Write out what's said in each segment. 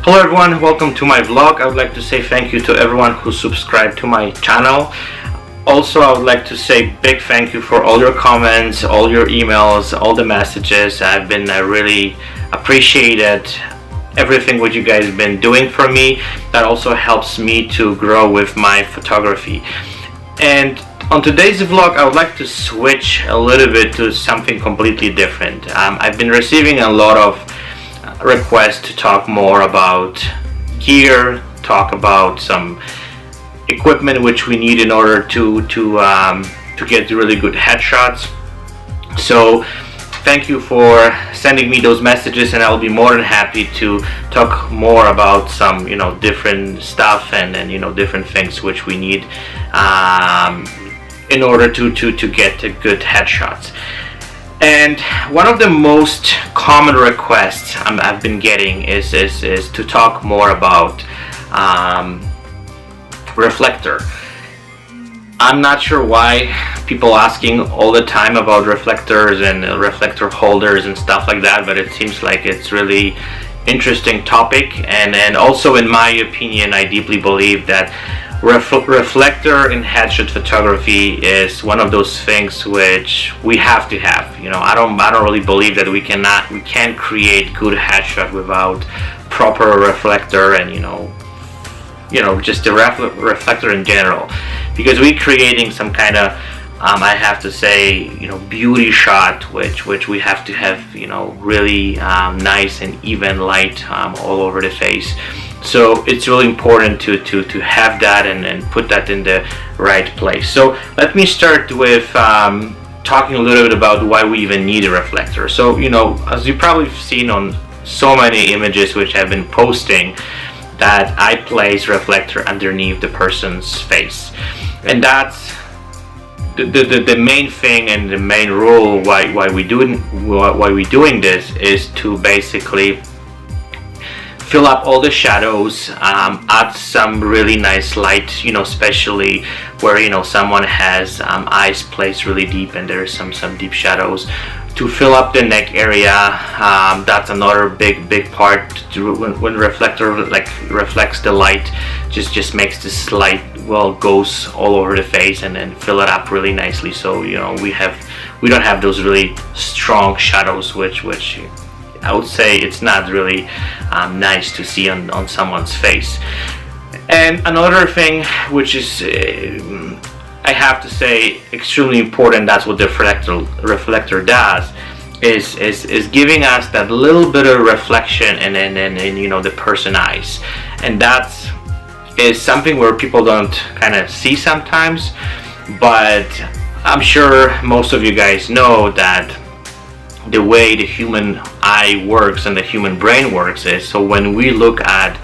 Hello everyone, welcome to my vlog. I would like to say thank you to everyone who subscribed to my channel. Also, I would like to say big thank you for all your comments, all your emails, all the messages. I've been really appreciated everything what you guys have been doing for me. That also helps me to grow with my photography. And on today's vlog, I would like to switch a little bit to something completely different. I've been receiving a lot of requests to talk more about gear, talk about some equipment which we need in order to get really good headshots. So thank you for sending me those messages, and I'll be more than happy to talk more about some different stuff and different things which we need in order to get good headshots. And one of the most common requests I've been getting is to talk more about reflector. I'm not sure why people asking all the time about reflectors and reflector holders and stuff like that, but it seems like it's really interesting topic, and also in my opinion, I deeply believe that reflector in headshot photography is one of those things which we have to have. I don't really believe that we can't create good headshot without proper reflector and just the reflector in general, because we're creating some kind of I have to say beauty shot which we have to have really nice and even light all over the face. So it's really important to have that and put that in the right place. So let me start with talking a little bit about why we even need a reflector. So as you probably have seen on so many images which I've been posting, that I place reflector underneath the person's face, and that's the main thing and the main rule why we're doing this is to basically fill up all the shadows, add some really nice light, especially where someone has eyes placed really deep and there's some deep shadows, to fill up the neck area. That's another big part when reflector reflects the light, just makes this light goes all over the face and then fill it up really nicely. So we don't have those really strong shadows which I would say it's not really nice to see on someone's face. And another thing which is I have to say extremely important, that's what the reflector does, is giving us that little bit of reflection in the person's eyes, and that is something where people don't kind of see sometimes. But I'm sure most of you guys know that the way the human eye works and the human brain works is, so when we look at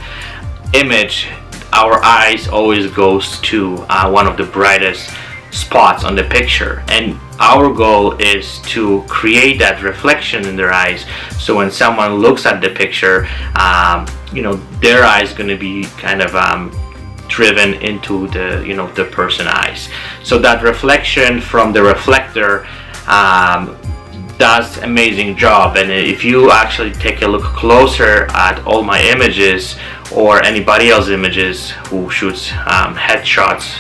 image, our eyes always goes to one of the brightest spots on the picture, and our goal is to create that reflection in their eyes, so when someone looks at the picture, their eyes going to be kind of driven into the person's eyes. So that reflection from the reflector does amazing job. And if you actually take a look closer at all my images or anybody else's images who shoots headshots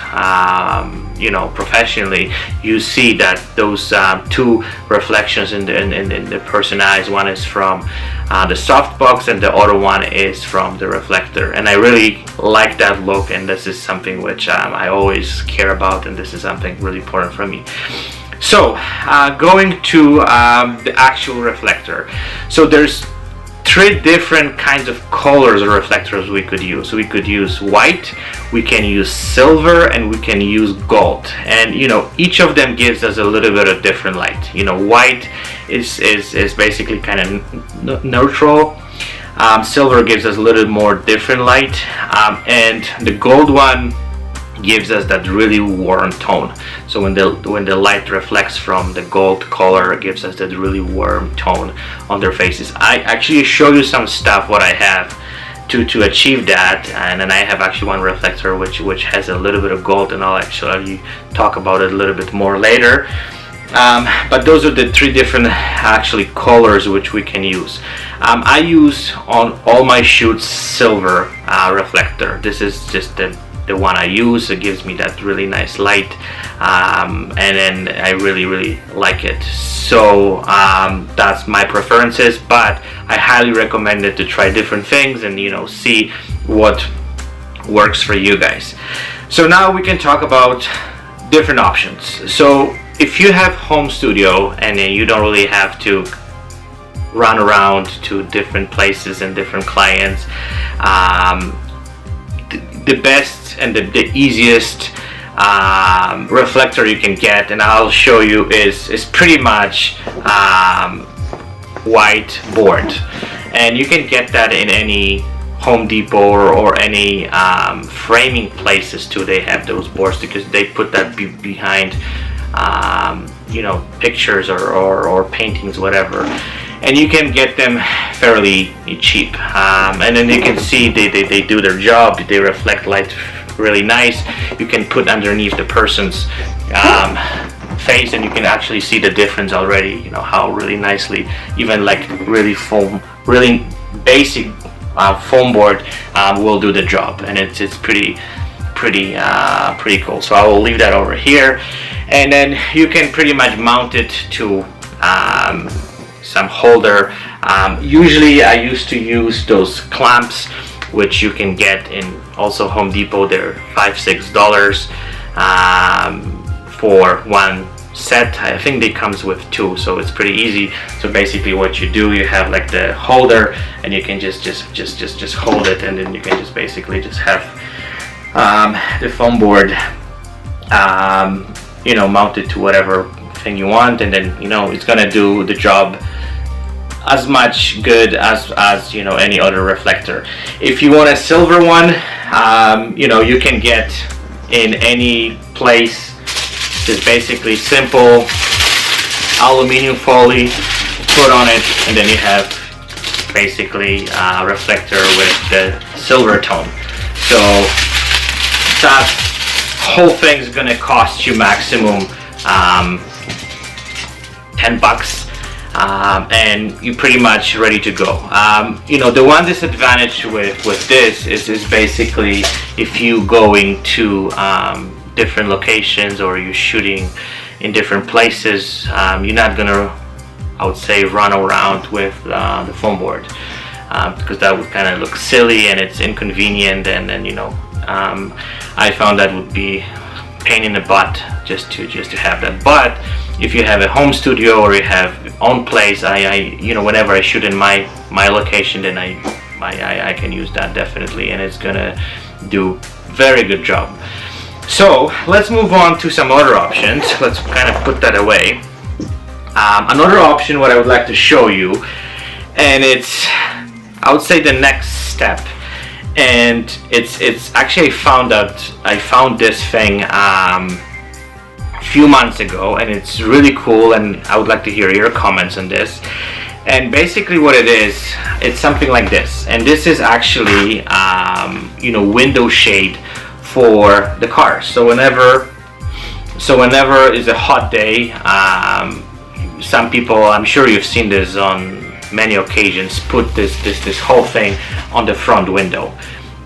professionally, you see that those two reflections in the person's eyes, one is from the softbox and the other one is from the reflector, and I really like that look, and this is something which I always care about, and this is something really important for me. So going to the actual reflector, so there's three different kinds of colors of reflectors we could use. So we could use white, we can use silver, and we can use gold, and each of them gives us a little bit of different light. White is basically kind of neutral, silver gives us a little more different light, and the gold one gives us that really warm tone. So when the light reflects from the gold color, it gives us that really warm tone on their faces. I actually show you some stuff what I have to achieve that, and then I have actually one reflector which has a little bit of gold, and I'll actually talk about it a little bit more later. But those are the three different actually colors which we can use. I use on all my shoots silver reflector. This is just the one I use. It gives me that really nice light, and then I really like it. So that's my preferences, but I highly recommend it to try different things and see what works for you guys. So now we can talk about different options. So if you have home studio and you don't really have to run around to different places and different clients, the best and the easiest reflector you can get, and I'll show you, is pretty much white board, and you can get that in any Home Depot or any framing places too. They have those boards because they put that behind pictures or paintings, whatever, and you can get them fairly cheap, and then you can see they do their job. They reflect light really nice. You can put underneath the person's face and you can actually see the difference already, how really nicely, even like really basic foam board will do the job, and it's pretty cool. So I will leave that over here, and then you can pretty much mount it to some holder. Usually I used to use those clamps, which you can get in also Home Depot. They're $5-6 for one set. I think they comes with two, so it's pretty easy. So basically what you do, you have like the holder, and you can just hold it, and then you can just basically just have the foam board mounted to whatever thing you want, and then it's gonna do the job as much good as any other reflector. If you want a silver one, you can get in any place. Just basically simple aluminum foil put on it, and then you have basically a reflector with the silver tone. So that whole thing is gonna cost you maximum $10, and you're pretty much ready to go. The one disadvantage with this is basically if you going to different locations or you're shooting in different places, you're not gonna, I would say, run around with the foam board, because that would kind of look silly and it's inconvenient, and then I found that would be pain in the butt just to have that. But if you have a home studio or you have your own place, I whenever I shoot in my location, then I can use that definitely, and it's gonna do very good job. So let's move on to some other options. Let's kind of put that away. Another option what I would like to show you, and it's, I would say, the next step, and it's actually I found this thing a few months ago, and it's really cool, and I would like to hear your comments on this. And basically what it is, it's something like this, and this is actually window shade for the car. So whenever is a hot day, some people, I'm sure you've seen this on many occasions, put this whole thing on the front window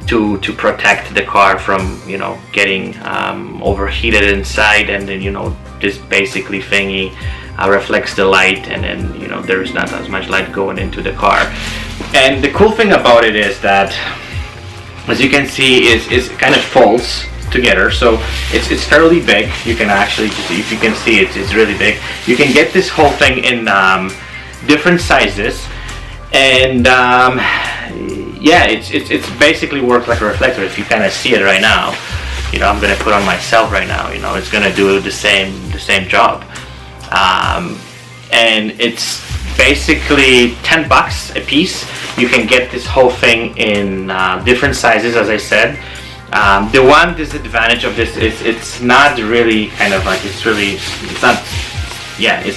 to protect the car from getting overheated inside, and then this basically thingy reflects the light, and then there's not as much light going into the car. And the cool thing about it is that, as you can see, is kind of folds together, so it's fairly big. You can actually, if you can see, it's really big. You can get this whole thing in different sizes, and it's basically works like a reflector. If you kind of see it right now, I'm gonna put on myself right now. It's gonna do the same job, and it's basically $10 a piece. You can get this whole thing in different sizes, as I said. The one disadvantage of this is it's not really kind of like, it's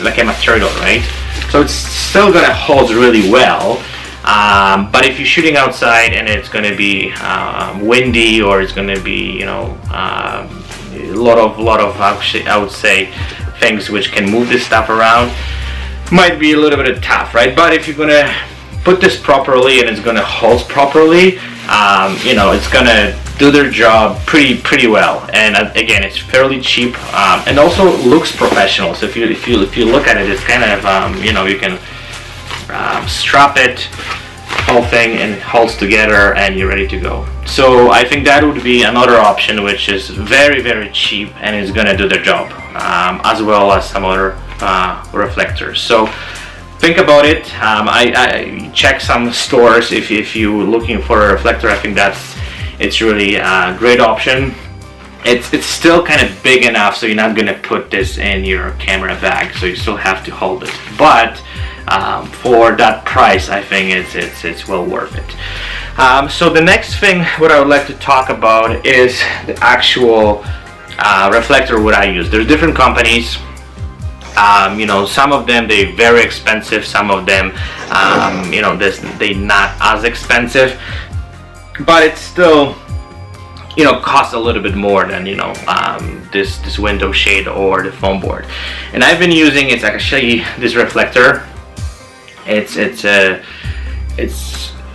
like a material, right? So it's still gonna hold really well, but if you're shooting outside and it's gonna be windy, or it's gonna be a lot of actually, I would say, things which can move this stuff around, might be a little bit tough, right? But if you're gonna put this properly and it's gonna hold properly, you know, it's gonna do their job pretty well. And again, it's fairly cheap, and also looks professional. So if you look at it, it's kind of you know, you can strap it, whole thing, and it holds together, and you're ready to go. So I think that would be another option, which is very cheap and is gonna do their job, as well as some other reflectors. So think about it. I check some stores if you're looking for a reflector. I think it's really a great option. It's still kind of big enough, so you're not gonna put this in your camera bag, so you still have to hold it. But for that price, I think it's well worth it. So the next thing what I would like to talk about is the actual reflector what I use. There's different companies. You know, some of them they're very expensive, some of them you know, they're not as expensive, but it's still, you know, costs a little bit more than, you know, this window shade or the foam board. And I've been using, it's actually this reflector. It's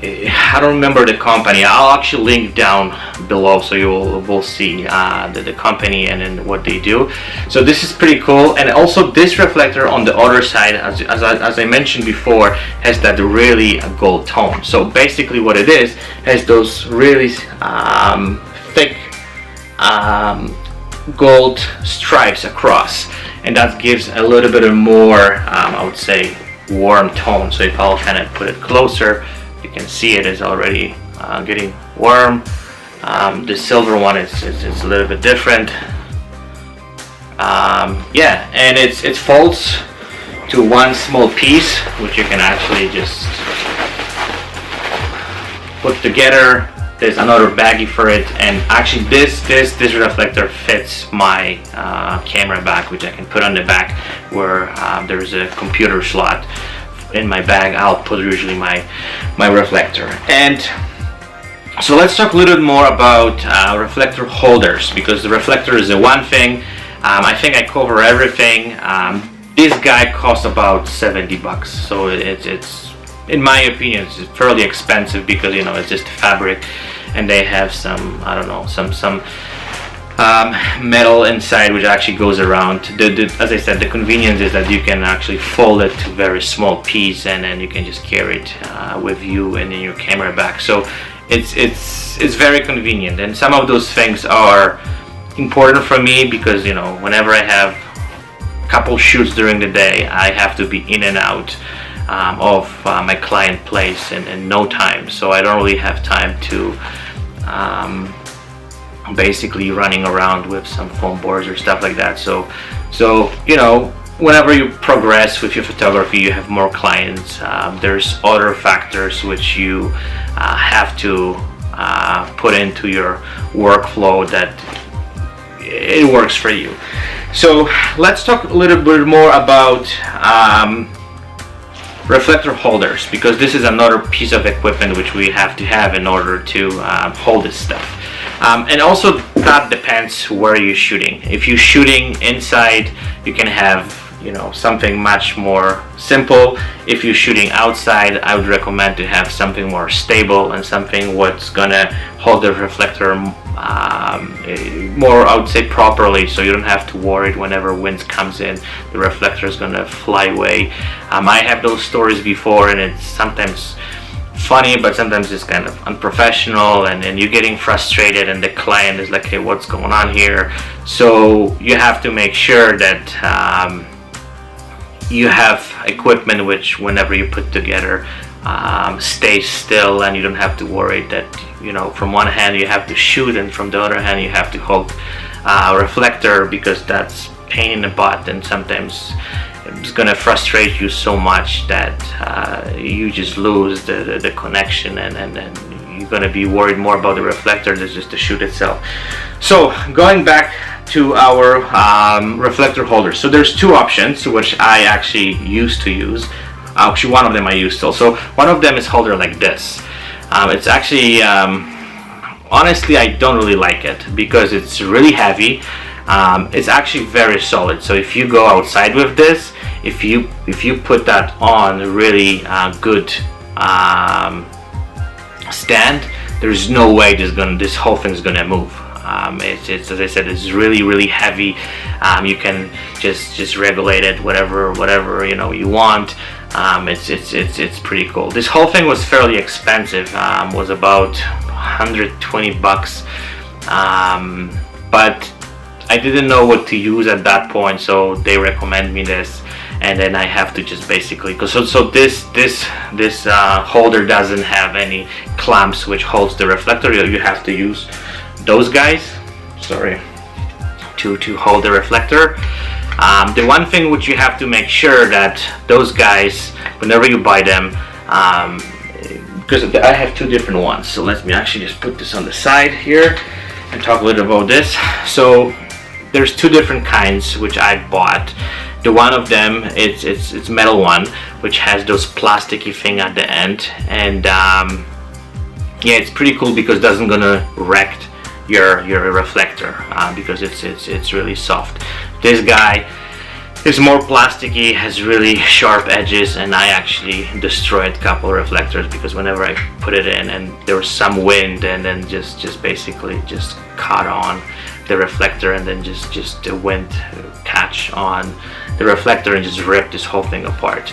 I don't remember the company. I'll actually link down below, so will see the company and then what they do. So this is pretty cool. And also this reflector on the other side, as I mentioned before, has that really gold tone. So basically what it is, has those really thick gold stripes across, and that gives a little bit of more I would say warm tone. So if I'll kind of put it closer, you can see it is already getting warm. The silver one is a little bit different. Yeah, and it folds to one small piece, which you can actually just put together. There's another baggie for it, and actually this reflector fits my camera bag, which I can put on the back where there's a computer slot in my bag. I'll put usually my reflector. And so let's talk a little bit more about reflector holders, because the reflector is the one thing. I think I cover everything. This guy costs about $70, so it's in my opinion it's fairly expensive, because, you know, it's just fabric, and they have some, I don't know, some metal inside which actually goes around. As I said, the convenience is that you can actually fold it to a very small piece, and then you can just carry it with you and in your camera bag. So it's very convenient, and some of those things are important for me, because, you know, whenever I have a couple shoots during the day, I have to be in and out of my client place in no time, so I don't really have time to basically running around with some foam boards or stuff like that. So you know, whenever you progress with your photography, you have more clients, there's other factors which you have to put into your workflow that it works for you. So let's talk a little bit more about reflector holders, because this is another piece of equipment which we have to have in order to hold this stuff. And also that depends where you're shooting. If you're shooting inside, you can have, you know, something much more simple. If you're shooting outside, I would recommend to have something more stable and something what's gonna hold the reflector more, I would say, properly, so you don't have to worry whenever wind comes in, the reflector is gonna fly away. I have those stories before, and it's sometimes funny, but sometimes it's kind of unprofessional, and you're getting frustrated, and the client is like, hey, what's going on here? So you have to make sure that you have equipment which, whenever you put together, stays still, and you don't have to worry that, you know, from one hand you have to shoot, and from the other hand you have to hold a reflector, because that's pain in the butt, and sometimes it's gonna frustrate you so much that you just lose the connection, and then you're gonna be worried more about the reflector than just the shoot itself. So going back to our reflector holders, so there's two options which I actually used to use. Actually, one of them I used to. So one of them is holder like this. It's actually honestly, I don't really like it, because it's really heavy. It's actually very solid. So if you go outside with this, if you put that on a really good stand, there's no way this whole thing is gonna move. It's as I said, it's really heavy. You can just regulate it whatever you want. It's pretty cool. This whole thing was fairly expensive. Was about $120, but I didn't know what to use at that point, so they recommend me this, and then I have to just basically, so this holder doesn't have any clamps which holds the reflector. You have to use those guys, sorry, to hold the reflector. The one thing which you have to make sure that those guys, whenever you buy them, because I have two different ones, so let me actually just put this on the side here and talk a little about this. So there's two different kinds which I bought. The one of them, it's metal one, which has those plasticky thing at the end, and yeah, it's pretty cool because it doesn't gonna wreck your reflector, because it's really soft. This guy is more plasticky, has really sharp edges, and I actually destroyed a couple of reflectors because whenever I put it in and there was some wind, and then just basically just caught on the reflector, and then just the wind catch on the reflector and just rip this whole thing apart.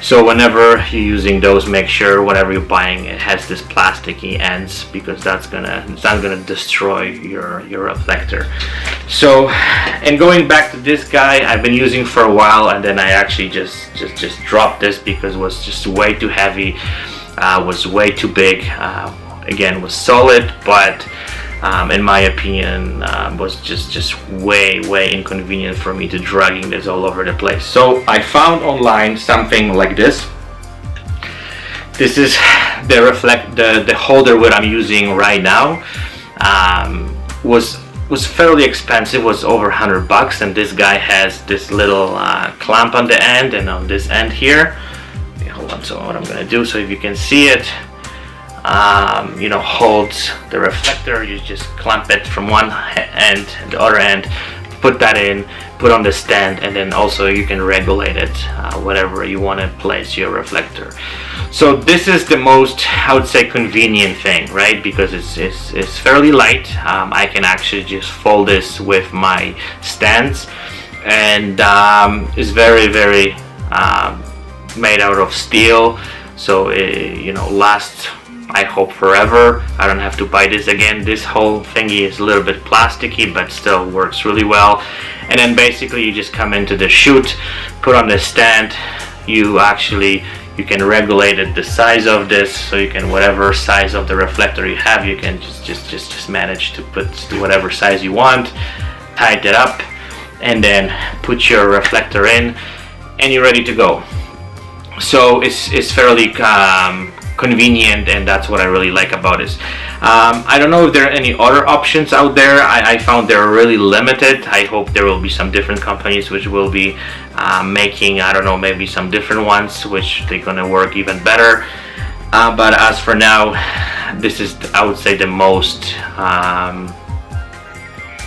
So whenever you're using those, make sure whatever you're buying, it has this plasticky ends, because it's not gonna destroy your reflector. So, and going back to this guy, I've been using for a while, and then I actually just dropped this because it was just way too heavy, was way too big. Again, was solid, but in my opinion, was just way inconvenient for me to dragging this all over the place. So I found online something like this. This is the holder what I'm using right now. Was fairly expensive, was over $100, and this guy has this little clamp on the end and on this end here. Okay, hold on, so what I'm gonna do, so if you can see it, holds the reflector. You just clamp it from one end and the other end, put that in, put on the stand, and then also you can regulate it whatever you want to place your reflector. So this is the most, I would say, convenient thing, right? Because it's fairly light. I can actually just fold this with my stands, and it's very made out of steel, so it lasts, I hope, forever. I don't have to buy this again. This whole thingy is a little bit plasticky, but still works really well. And then basically you just come into the chute, put on the stand. You can regulate it, the size of this, so you can, whatever size of the reflector you have, you can just manage to put to whatever size you want, tighten it up, and then put your reflector in, and you're ready to go. So it's fairly convenient, and that's what I really like about this. I don't know if there are any other options out there. I found they're really limited. I hope there will be some different companies which will be making, I don't know, maybe some different ones which they're gonna work even better. But as for now, this is, I would say, the most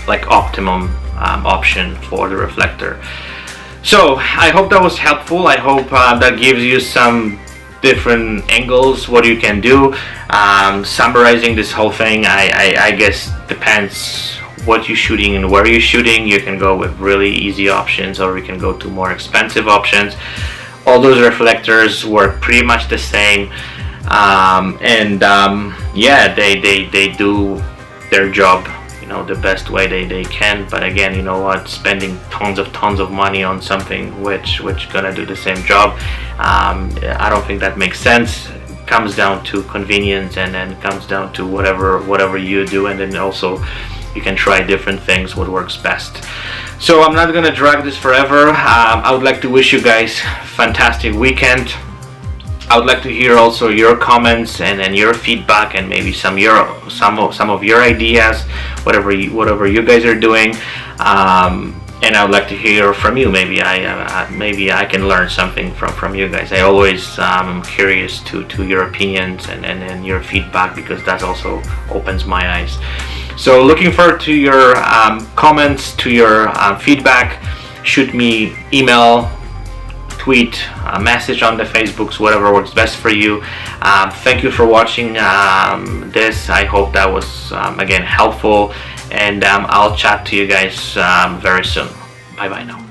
optimum option for the reflector. So I hope that was helpful. I hope that gives you some different angles what you can do. Summarizing this whole thing, I guess depends what you're shooting and where you're shooting. You can go with really easy options, or you can go to more expensive options. All those reflectors work pretty much the same, yeah, they do their job the best way they can. But again, you know what, spending tons of money on something which gonna do the same job, I don't think that makes sense. It comes down to convenience, and then comes down to whatever you do, and then also you can try different things, what works best. So I'm not gonna drag this forever. I would like to wish you guys fantastic weekend. I would like to hear also your comments and your feedback, and maybe some of your ideas, whatever you guys are doing, and I would like to hear from you. Maybe I can learn something from you guys. I always curious to your opinions and your feedback, because that also opens my eyes. So looking forward to your comments, to your feedback. Shoot me email, tweet, message on the Facebooks, whatever works best for you. Thank you for watching this. I hope that was again helpful, and I'll chat to you guys very soon. Bye bye now.